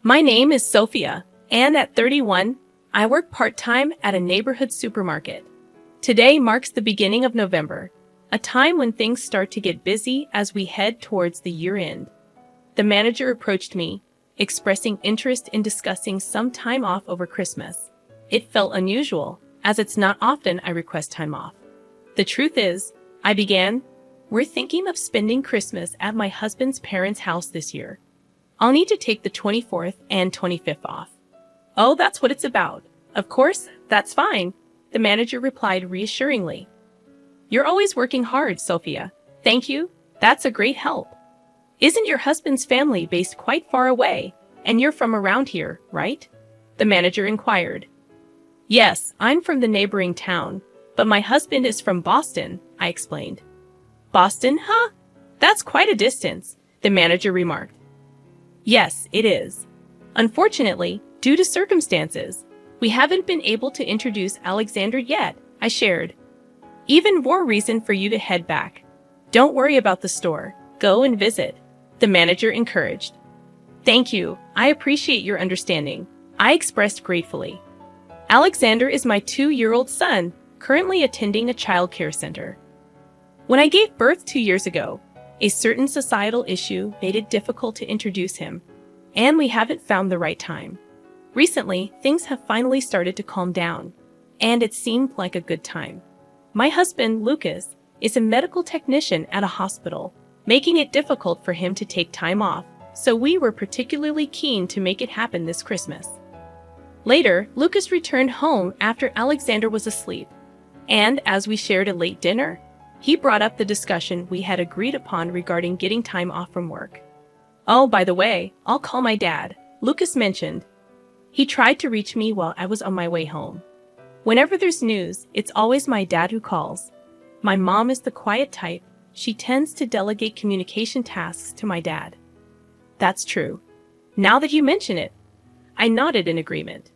My name is Sophia, and at 31, I work part-time at a neighborhood supermarket. Today marks the beginning of November, a time when things start to get busy as we head towards the year-end. The manager approached me, expressing interest in discussing some time off over Christmas. It felt unusual, as it's not often I request time off. The truth is, I began, we're thinking of spending Christmas at my husband's parents' house this year. I'll need to take the 24th and 25th off. Oh, that's what it's about. Of course, that's fine, the manager replied reassuringly. You're always working hard, Sophia. Thank you, that's a great help. Isn't your husband's family based quite far away, and you're from around here, right? The manager inquired. Yes, I'm from the neighboring town, but my husband is from Boston, I explained. Boston, huh? That's quite a distance, the manager remarked. Yes, it is. Unfortunately, due to circumstances, we haven't been able to introduce Alexander yet, I shared. Even more reason for you to head back. Don't worry about the store. Go and visit, the manager encouraged. Thank you, I appreciate your understanding, I expressed gratefully. Alexander is my 2-year-old son, currently attending a child care center. When I gave birth 2 years ago, a certain societal issue made it difficult to introduce him, and we haven't found the right time. Recently, things have finally started to calm down, and it seemed like a good time. My husband, Lucas, is a medical technician at a hospital, making it difficult for him to take time off, so we were particularly keen to make it happen this Christmas. Later, Lucas returned home after Alexander was asleep, and as we shared a late dinner, he brought up the discussion we had agreed upon regarding getting time off from work. Oh, by the way, I'll call my dad, Lucas mentioned. He tried to reach me while I was on my way home. Whenever there's news, it's always my dad who calls. My mom is the quiet type. She tends to delegate communication tasks to my dad. That's true. Now that you mention it, I nodded in agreement.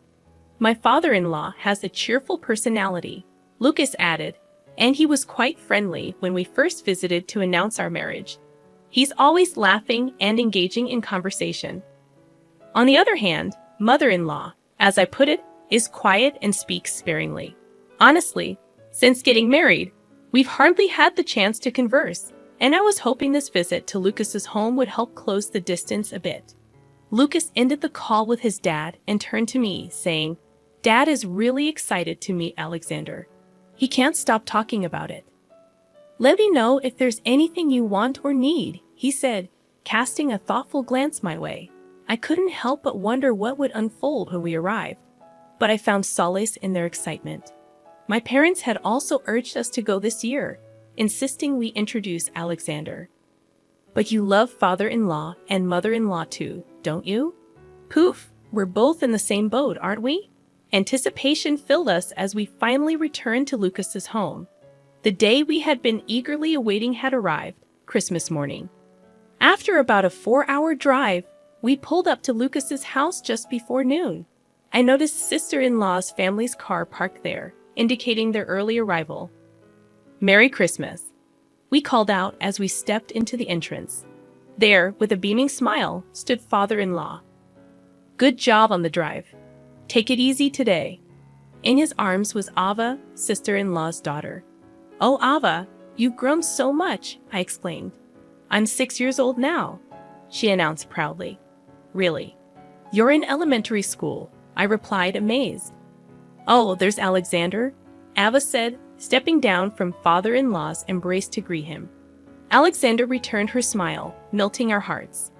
My father-in-law has a cheerful personality, Lucas added, and he was quite friendly when we first visited to announce our marriage. He's always laughing and engaging in conversation. On the other hand, mother-in-law, as I put it, is quiet and speaks sparingly. Honestly, since getting married, we've hardly had the chance to converse, and I was hoping this visit to Lucas's home would help close the distance a bit. Lucas ended the call with his dad and turned to me, saying, Dad is really excited to meet Alexander. He can't stop talking about it. Let me know if there's anything you want or need, he said, casting a thoughtful glance my way. I couldn't help but wonder what would unfold when we arrived, but I found solace in their excitement. My parents had also urged us to go this year, insisting we introduce Alexander. But you love father-in-law and mother-in-law too, don't you? Poof, we're both in the same boat, aren't we? Anticipation filled us as we finally returned to Lucas's home. The day we had been eagerly awaiting had arrived, Christmas morning. After about a 4-hour drive, we pulled up to Lucas's house just before noon. I noticed sister-in-law's family's car parked there, indicating their early arrival. Merry Christmas, we called out as we stepped into the entrance. There, with a beaming smile, stood father-in-law. Good job on the drive. Take it easy today. In his arms was Ava, sister-in-law's daughter. Oh, Ava, you've grown so much, I exclaimed. I'm 6 years old now, she announced proudly. Really? You're in elementary school, I replied, amazed. Oh, there's Alexander, Ava said, stepping down from father-in-law's embrace to greet him. Alexander returned her smile, melting our hearts.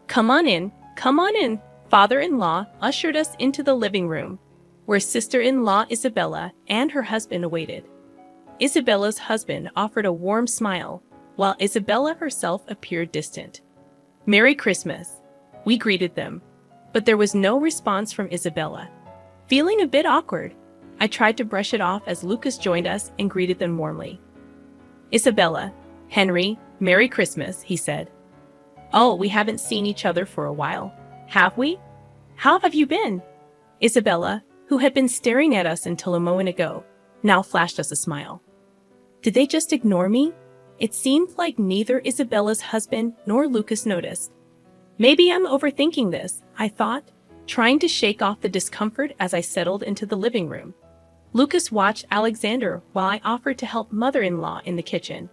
Come on in, father-in-law ushered us into the living room, where sister-in-law Isabella and her husband awaited. Isabella's husband offered a warm smile, while Isabella herself appeared distant. Merry Christmas, we greeted them, but there was no response from Isabella. Feeling a bit awkward, I tried to brush it off as Lucas joined us and greeted them warmly. Isabella, Henry, Merry Christmas, he said. Oh, we haven't seen each other for a while, have we? How have you been? Isabella, who had been staring at us until a moment ago, now flashed us a smile. Did they just ignore me? It seemed like neither Isabella's husband nor Lucas noticed. Maybe I'm overthinking this, I thought, trying to shake off the discomfort as I settled into the living room. Lucas watched Alexander while I offered to help mother-in-law in the kitchen.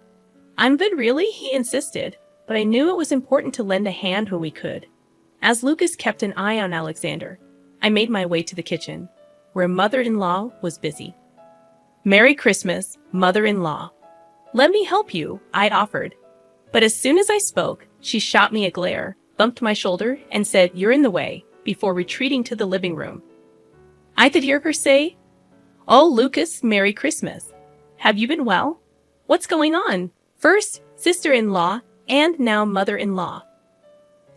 I'm good, really? He insisted, but I knew it was important to lend a hand when we could. As Lucas kept an eye on Alexander, I made my way to the kitchen, where mother-in-law was busy. Merry Christmas, mother-in-law. Let me help you, I offered. But as soon as I spoke, she shot me a glare, bumped my shoulder, and said, "You're in the way," before retreating to the living room. I could hear her say, "Oh, Lucas, Merry Christmas. Have you been well? What's going on? First, sister-in-law, and now mother-in-law.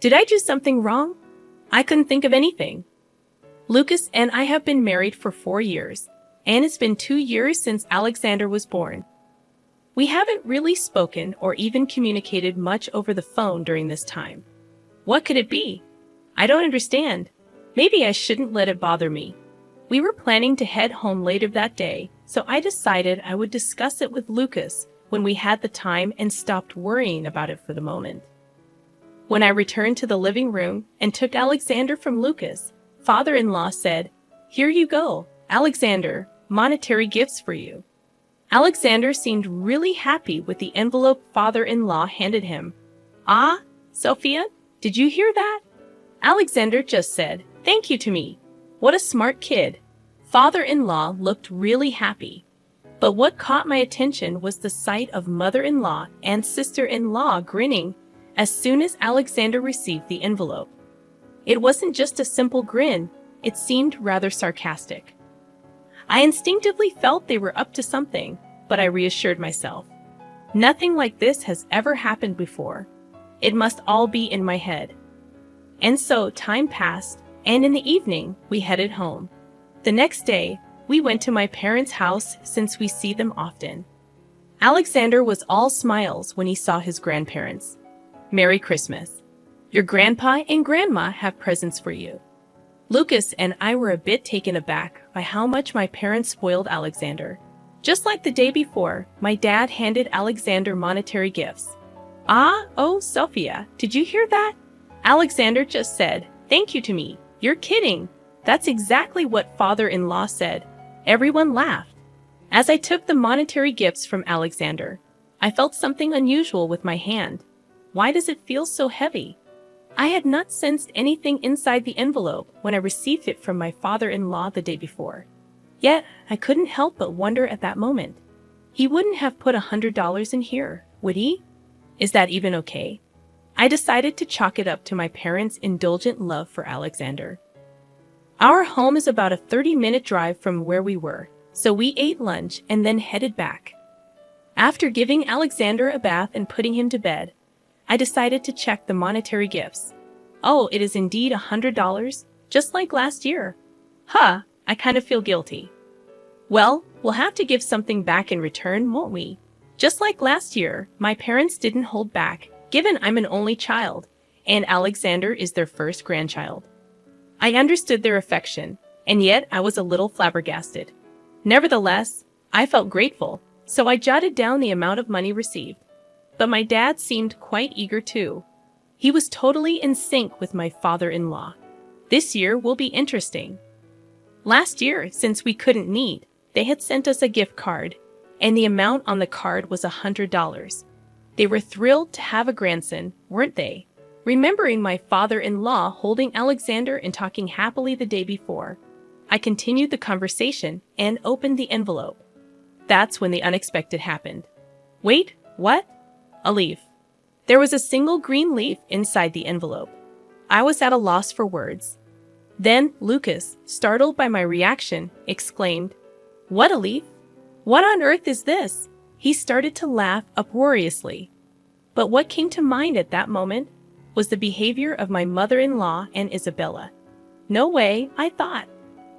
Did I do something wrong?" I couldn't think of anything. Lucas and I have been married for 4 years, and it's been 2 years since Alexander was born. We haven't really spoken or even communicated much over the phone during this time. What could it be? I don't understand. Maybe I shouldn't let it bother me. We were planning to head home later that day, so I decided I would discuss it with Lucas when we had the time and stopped worrying about it for the moment. When I returned to the living room and took Alexander from Lucas, father-in-law said, "Here you go, Alexander, monetary gifts for you." Alexander seemed really happy with the envelope father-in-law handed him. "Ah, Sophia, did you hear that?" Alexander just said, "Thank you" to me. What a smart kid. Father-in-law looked really happy. But what caught my attention was the sight of mother-in-law and sister-in-law grinning as soon as Alexander received the envelope. It wasn't just a simple grin, it seemed rather sarcastic. I instinctively felt they were up to something, but I reassured myself. Nothing like this has ever happened before. It must all be in my head. And so time passed, and in the evening, we headed home. The next day, we went to my parents' house since we see them often. Alexander was all smiles when he saw his grandparents. "Merry Christmas. Your grandpa and grandma have presents for you." Lucas and I were a bit taken aback by how much my parents spoiled Alexander. Just like the day before, my dad handed Alexander monetary gifts. "Ah, oh, Sophia, did you hear that?" Alexander just said, "Thank you" to me. You're kidding. That's exactly what father-in-law said. Everyone laughed. As I took the monetary gifts from Alexander, I felt something unusual with my hand. Why does it feel so heavy? I had not sensed anything inside the envelope when I received it from my father-in-law the day before. Yet, I couldn't help but wonder at that moment. He wouldn't have put $100 in here, would he? Is that even okay? I decided to chalk it up to my parents' indulgent love for Alexander. Our home is about a 30-minute drive from where we were, so we ate lunch and then headed back. After giving Alexander a bath and putting him to bed, I decided to check the monetary gifts. Oh, it is indeed $100, just like last year. Huh, I kind of feel guilty. Well, we'll have to give something back in return, won't we? Just like last year, my parents didn't hold back, given I'm an only child, and Alexander is their first grandchild. I understood their affection, and yet I was a little flabbergasted. Nevertheless, I felt grateful, so I jotted down the amount of money received. But my dad seemed quite eager too. He was totally in sync with my father-in-law. This year will be interesting. Last year, since we couldn't meet, they had sent us a gift card, and the amount on the card was $100. They were thrilled to have a grandson, weren't they? Remembering my father-in-law holding Alexander and talking happily the day before, I continued the conversation and opened the envelope. That's when the unexpected happened. Wait, what? A leaf. There was a single green leaf inside the envelope. I was at a loss for words. Then Lucas, startled by my reaction, exclaimed, "What a leaf? What on earth is this?" He started to laugh uproariously. But what came to mind at that moment was the behavior of my mother-in-law and Isabella. No way, I thought.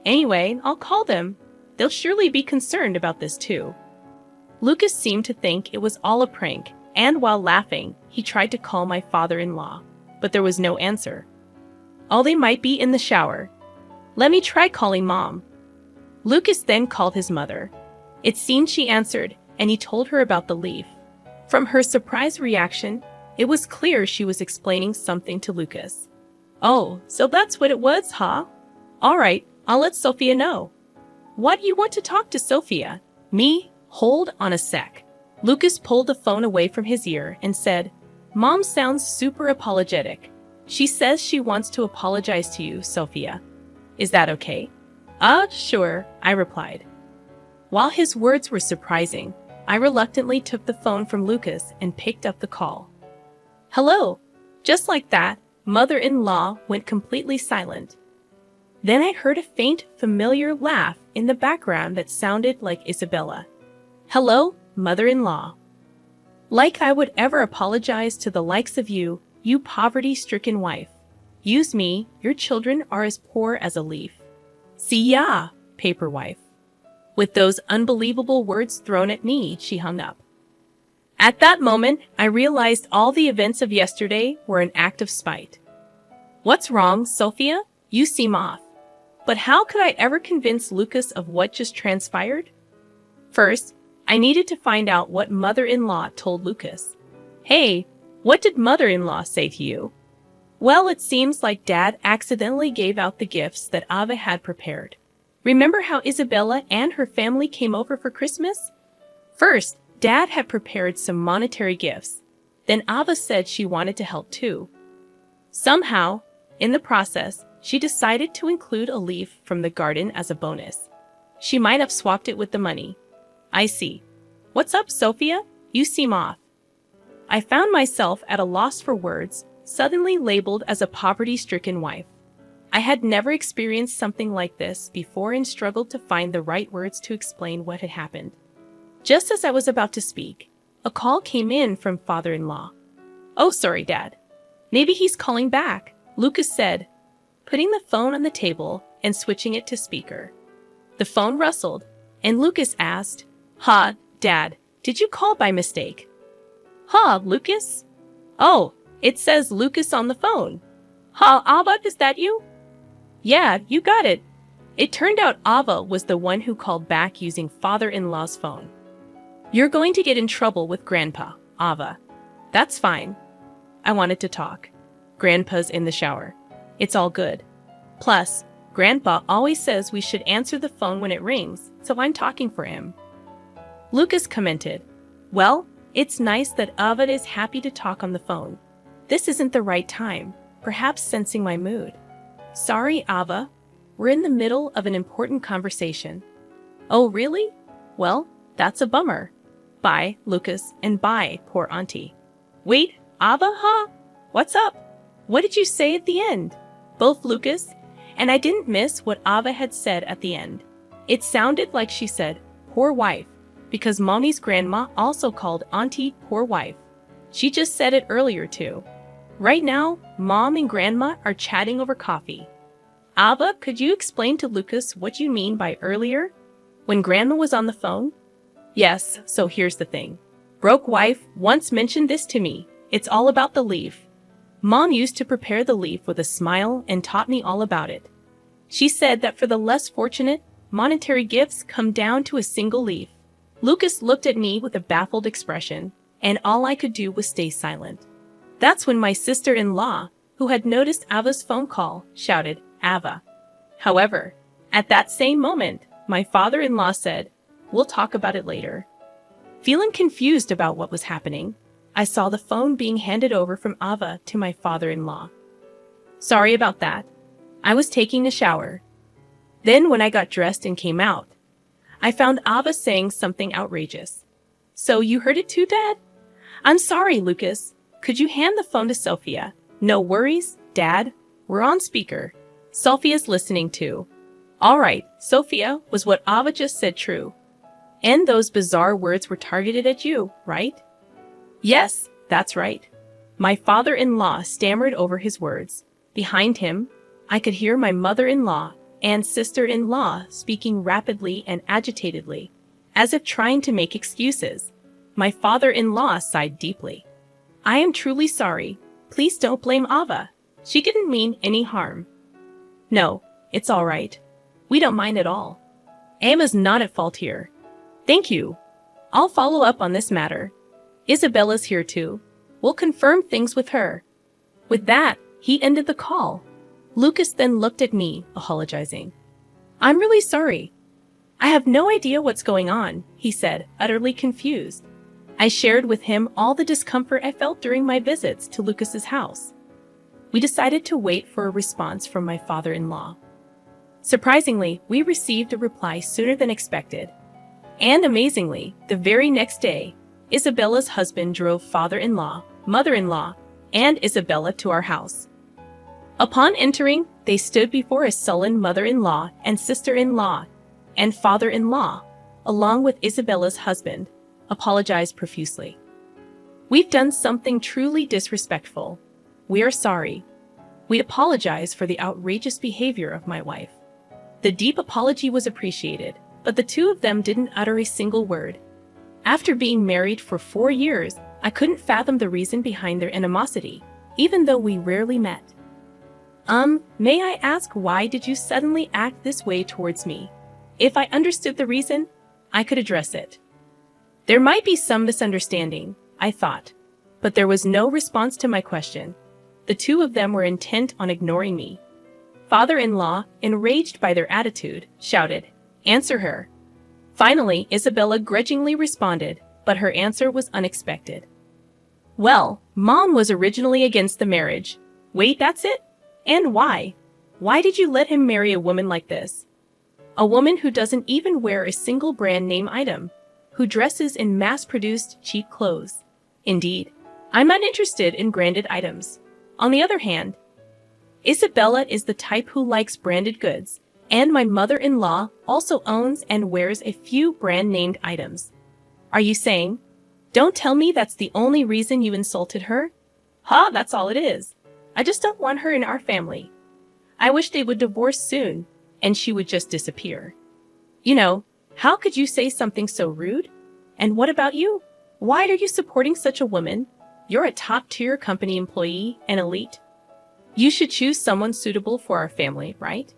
Anyway, I'll call them. They'll surely be concerned about this too. Lucas seemed to think it was all a prank, and while laughing, he tried to call my father-in-law, but there was no answer. Oh, they might be in the shower. Let me try calling Mom. Lucas then called his mother. It seemed she answered, and he told her about the leaf. From her surprised reaction, it was clear she was explaining something to Lucas. Oh, so that's what it was, huh? All right, I'll let Sophia know. Why do you want to talk to Sophia? Me? Hold on a sec. Lucas pulled the phone away from his ear and said, Mom sounds super apologetic. She says she wants to apologize to you, Sophia. Is that okay? Sure, I replied. While his words were surprising, I reluctantly took the phone from Lucas and picked up the call. Hello. Just like that, mother-in-law went completely silent. Then I heard a faint, familiar laugh in the background that sounded like Isabella. Hello, mother-in-law. Like I would ever apologize to the likes of you, you poverty-stricken wife. Use me, your children are as poor as a leaf. See ya, paper wife. With those unbelievable words thrown at me, she hung up. At that moment, I realized all the events of yesterday were an act of spite. What's wrong, Sophia? You seem off. But how could I ever convince Lucas of what just transpired? First, I needed to find out what mother-in-law told Lucas. Hey, what did mother-in-law say to you? Well, it seems like Dad accidentally gave out the gifts that Ava had prepared. Remember how Isabella and her family came over for Christmas? First, Dad had prepared some monetary gifts. Then Ava said she wanted to help too. Somehow, in the process, she decided to include a leaf from the garden as a bonus. She might have swapped it with the money. I see. What's up, Sophia? You seem off. I found myself at a loss for words, suddenly labeled as a poverty-stricken wife. I had never experienced something like this before and struggled to find the right words to explain what had happened. Just as I was about to speak, a call came in from father-in-law. Oh, sorry, Dad. Maybe he's calling back, Lucas said, putting the phone on the table and switching it to speaker. The phone rustled, and Lucas asked, Dad, did you call by mistake? Lucas? Oh, it says Lucas on the phone. Ava, is that you? Yeah, you got it. It turned out Ava was the one who called back using father-in-law's phone. You're going to get in trouble with Grandpa, Ava. That's fine. I wanted to talk. Grandpa's in the shower. It's all good. Plus, Grandpa always says we should answer the phone when it rings, so I'm talking for him. Lucas commented, Well, it's nice that Ava is happy to talk on the phone. This isn't the right time, perhaps sensing my mood. Sorry, Ava. We're in the middle of an important conversation. Oh, really? Well, that's a bummer. Bye, Lucas, and bye, poor auntie. Wait, Ava, What's up? What did you say at the end? Both Lucas and I didn't miss what Ava had said at the end. It sounded like she said, poor wife, because Mommy's grandma also called Auntie poor wife. She just said it earlier too. Right now, Mom and Grandma are chatting over coffee. Ava, could you explain to Lucas what you mean by earlier? When Grandma was on the phone? Yes, so here's the thing. Broke wife once mentioned this to me. It's all about the leaf. Mom used to prepare the leaf with a smile and taught me all about it. She said that for the less fortunate, monetary gifts come down to a single leaf. Lucas looked at me with a baffled expression, and all I could do was stay silent. That's when my sister-in-law, who had noticed Ava's phone call, shouted, Ava. However, at that same moment, my father-in-law said, We'll talk about it later. Feeling confused about what was happening, I saw the phone being handed over from Ava to my father-in-law. Sorry about that. I was taking a shower. Then when I got dressed and came out, I found Ava saying something outrageous. So you heard it too, Dad? I'm sorry, Lucas. Could you hand the phone to Sophia? No worries, Dad. We're on speaker. Sophia's listening too. All right, Sophia, was what Ava just said true? And those bizarre words were targeted at you, right? Yes, that's right. My father-in-law stammered over his words. Behind him, I could hear my mother-in-law and sister-in-law speaking rapidly and agitatedly, as if trying to make excuses. My father-in-law sighed deeply. I am truly sorry. Please don't blame Ava. She didn't mean any harm. No, it's all right. We don't mind at all. Ava's not at fault here. Thank you. I'll follow up on this matter. Isabella's here too. We'll confirm things with her. With that, he ended the call, Lucas then looked at me, apologizing. I'm really sorry. I have no idea what's going on, he said, utterly confused. I shared with him all the discomfort I felt during my visits to Lucas's house. We decided to wait for a response from my father-in-law. Surprisingly, we received a reply sooner than expected. And amazingly, the very next day, Isabella's husband drove father-in-law, mother-in-law, and Isabella to our house. Upon entering, they stood before a sullen mother-in-law and sister-in-law and father-in-law, along with Isabella's husband, apologized profusely. We've done something truly disrespectful. We are sorry. We apologize for the outrageous behavior of my wife. The deep apology was appreciated, but the two of them didn't utter a single word. After being married for 4 years, I couldn't fathom the reason behind their animosity, even though we rarely met. May I ask, why did you suddenly act this way towards me? If I understood the reason, I could address it. There might be some misunderstanding, I thought, but there was no response to my question. The two of them were intent on ignoring me. Father-in-law, enraged by their attitude, shouted, "Answer her." Finally, Isabella grudgingly responded, but her answer was unexpected. Well, Mom was originally against the marriage. Wait, that's it? And why? Why did you let him marry a woman like this? A woman who doesn't even wear a single brand name item, who dresses in mass-produced cheap clothes. Indeed, I'm not interested in branded items. On the other hand, Isabella is the type who likes branded goods, and my mother-in-law also owns and wears a few brand-named items. Are you saying? Don't tell me that's the only reason you insulted her? That's all it is. I just don't want her in our family. I wish they would divorce soon, and she would just disappear. You know, how could you say something so rude? And what about you? Why are you supporting such a woman? You're a top-tier company employee and elite. You should choose someone suitable for our family, right?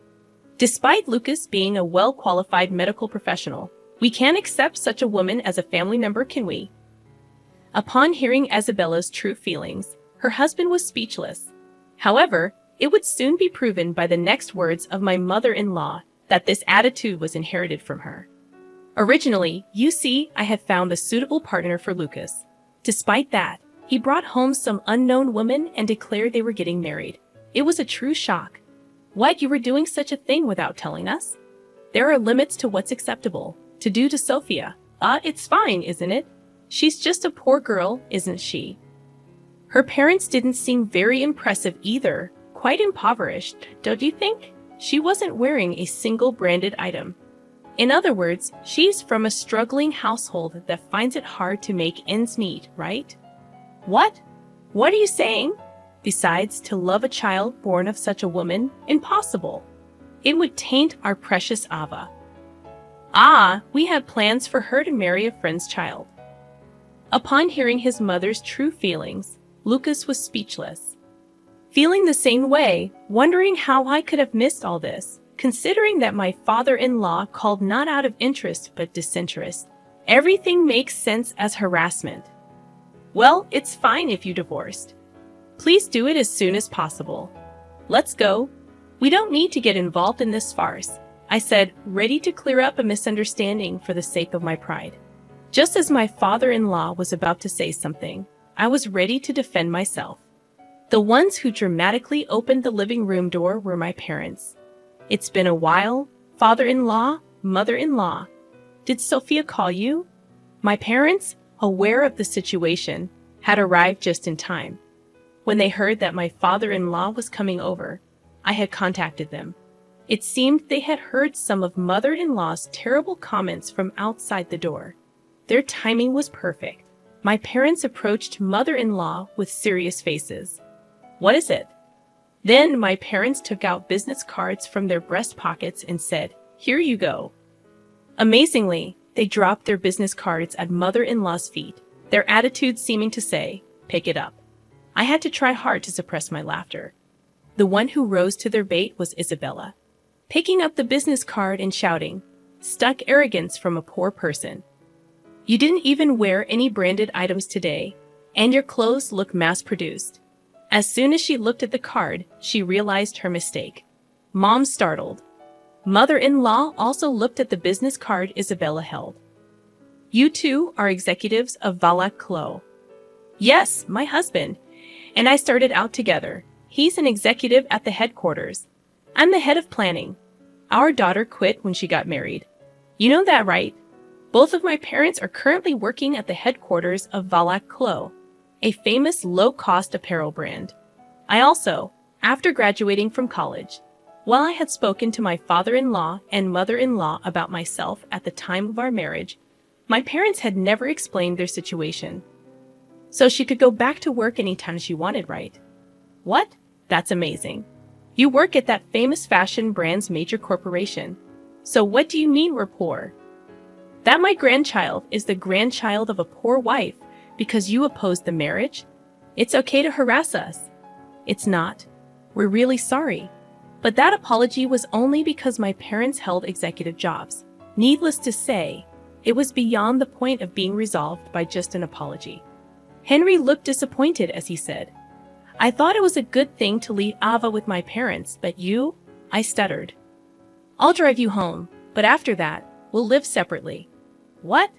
Despite Lucas being a well-qualified medical professional, we can't accept such a woman as a family member, can we? Upon hearing Isabella's true feelings, her husband was speechless. However, it would soon be proven by the next words of my mother-in-law that this attitude was inherited from her. Originally, you see, I had found a suitable partner for Lucas. Despite that, he brought home some unknown woman and declared they were getting married. It was a true shock. What, you were doing such a thing without telling us? There are limits to what's acceptable to do to Sophia. It's fine, isn't it? She's just a poor girl, isn't she? Her parents didn't seem very impressive either, quite impoverished, don't you think? She wasn't wearing a single branded item. In other words, she's from a struggling household that finds it hard to make ends meet, right? What? What are you saying? Besides, to love a child born of such a woman? Impossible. It would taint our precious Ava. We had plans for her to marry a friend's child. Upon hearing his mother's true feelings, Lucas was speechless. Feeling the same way, wondering how I could have missed all this, considering that my father-in-law called not out of interest but disinterest. Everything makes sense as harassment. Well, it's fine if you divorced. Please do it as soon as possible. Let's go. We don't need to get involved in this farce, I said, ready to clear up a misunderstanding for the sake of my pride. Just as my father-in-law was about to say something, I was ready to defend myself. The ones who dramatically opened the living room door were my parents. It's been a while, father-in-law, mother-in-law. Did Sophia call you? My parents, aware of the situation, had arrived just in time. When they heard that my father-in-law was coming over, I had contacted them. It seemed they had heard some of mother-in-law's terrible comments from outside the door. Their timing was perfect. My parents approached mother-in-law with serious faces. What is it? Then my parents took out business cards from their breast pockets and said, "Here you go." Amazingly, they dropped their business cards at mother-in-law's feet, their attitude seeming to say, "Pick it up." I had to try hard to suppress my laughter. The one who rose to their bait was Isabella, picking up the business card and shouting, "Stuck arrogance from a poor person. You didn't even wear any branded items today, and your clothes look mass-produced. As soon as she looked at the card, she realized her mistake. Mom startled. Mother-in-law also looked at the business card Isabella held. You two are executives of Valac Clos. Yes, my husband. And I started out together. He's an executive at the headquarters. I'm the head of planning. Our daughter quit when she got married. You know that, right? Both of my parents are currently working at the headquarters of Valac Clos, a famous low-cost apparel brand. I also, after graduating from college, while I had spoken to my father-in-law and mother-in-law about myself at the time of our marriage, my parents had never explained their situation. So she could go back to work anytime she wanted, right? What? That's amazing. You work at that famous fashion brand's major corporation. So what do you mean we're poor? That my grandchild is the grandchild of a poor wife because you opposed the marriage? It's okay to harass us. It's not. We're really sorry. But that apology was only because my parents held executive jobs. Needless to say, it was beyond the point of being resolved by just an apology. Henry looked disappointed as he said, I thought it was a good thing to leave Ava with my parents, but you? I stuttered. I'll drive you home, but after that, we'll live separately. What?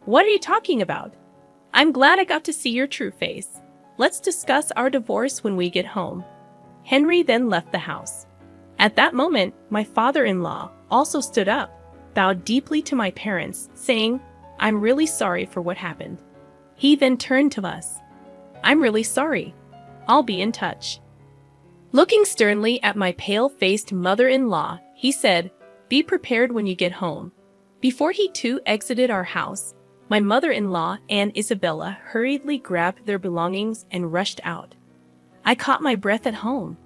What are you talking about? I'm glad I got to see your true face. Let's discuss our divorce when we get home. Henry then left the house. At that moment, my father-in-law also stood up, bowed deeply to my parents, saying, I'm really sorry for what happened. He then turned to us. I'm really sorry. I'll be in touch. Looking sternly at my pale-faced mother-in-law, he said, Be prepared when you get home. Before he too exited our house, my mother-in-law and Isabella hurriedly grabbed their belongings and rushed out. I caught my breath at home.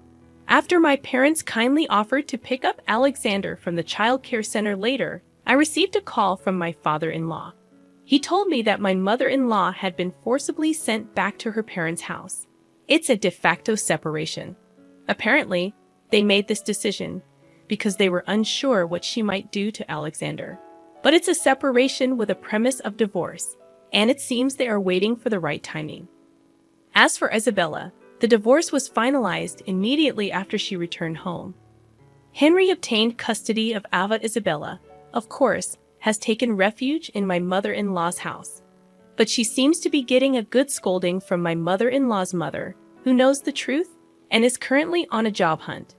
After my parents kindly offered to pick up Alexander from the child care center later, I received a call from my father-in-law. He told me that my mother-in-law had been forcibly sent back to her parents' house. It's a de facto separation. Apparently, they made this decision because they were unsure what she might do to Alexander. But it's a separation with a premise of divorce, and it seems they are waiting for the right timing. As for Isabella, the divorce was finalized immediately after she returned home. Henry obtained custody of Ava. Isabella, of course, has taken refuge in my mother-in-law's house. But she seems to be getting a good scolding from my mother-in-law's mother, who knows the truth and is currently on a job hunt.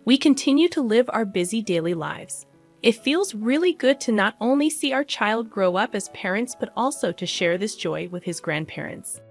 We continue to live our busy daily lives. It feels really good to not only see our child grow up as parents but also to share this joy with his grandparents.